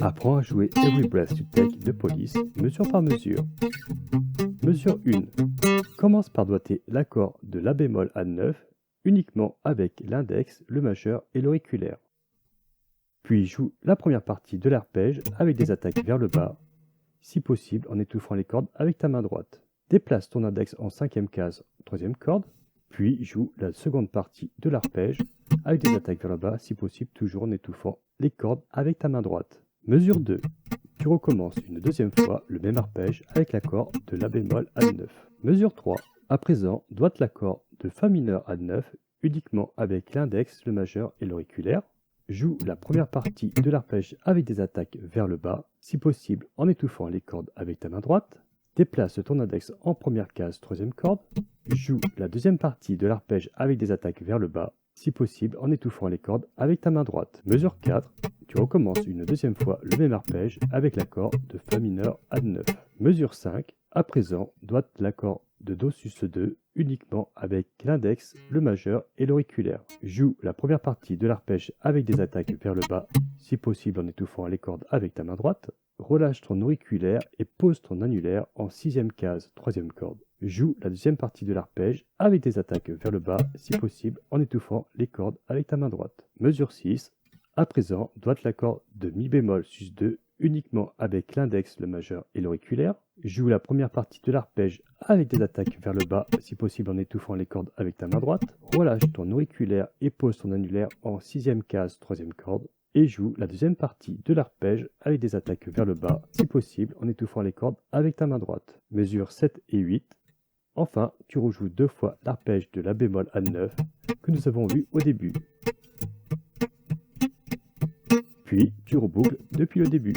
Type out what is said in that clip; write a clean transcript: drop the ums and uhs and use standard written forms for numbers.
Apprends à jouer Every Breath You Take de Police, mesure par mesure. Mesure 1. Commence par doigter l'accord de La bémol à 9 uniquement avec l'index, le majeur et l'auriculaire. Puis joue la première partie de l'arpège avec des attaques vers le bas, si possible en étouffant les cordes avec ta main droite. Déplace ton index en cinquième case, troisième corde, puis joue la seconde partie de l'arpège avec des attaques vers le bas, si possible toujours en étouffant les cordes avec ta main droite. Mesure 2. Tu recommences une deuxième fois le même arpège avec l'accord de La bémol à 9. Mesure 3. À présent, doite l'accord de Fa mineur à 9 uniquement avec l'index, le majeur et l'auriculaire. Joue la première partie de l'arpège avec des attaques vers le bas, si possible en étouffant les cordes avec ta main droite. Déplace ton index en première case, troisième corde. Joue la deuxième partie de l'arpège avec des attaques vers le bas, si possible en étouffant les cordes avec ta main droite. Mesure 4. Tu recommences une deuxième fois le même arpège avec l'accord de Fa mineur à 9. Mesure 5. À présent, doite l'accord de Do sus 2 uniquement avec l'index, le majeur et l'auriculaire. Joue la première partie de l'arpège avec des attaques vers le bas, si possible en étouffant les cordes avec ta main droite. Relâche ton auriculaire et pose ton annulaire en sixième case, troisième corde. Joue la deuxième partie de l'arpège avec des attaques vers le bas, si possible en étouffant les cordes avec ta main droite. Mesure 6. À présent, doite l'accord de Mi bémol sus 2 uniquement avec l'index, le majeur et l'auriculaire. Joue la première partie de l'arpège avec des attaques vers le bas, si possible en étouffant les cordes avec ta main droite. Relâche ton auriculaire et pose ton annulaire en sixième case, troisième corde. Et joue la deuxième partie de l'arpège avec des attaques vers le bas, si possible en étouffant les cordes avec ta main droite. Mesure 7 et 8. Enfin, tu rejoues deux fois l'arpège de La bémol à 9 que nous avons vu au début. Puis tu reboucles depuis le début.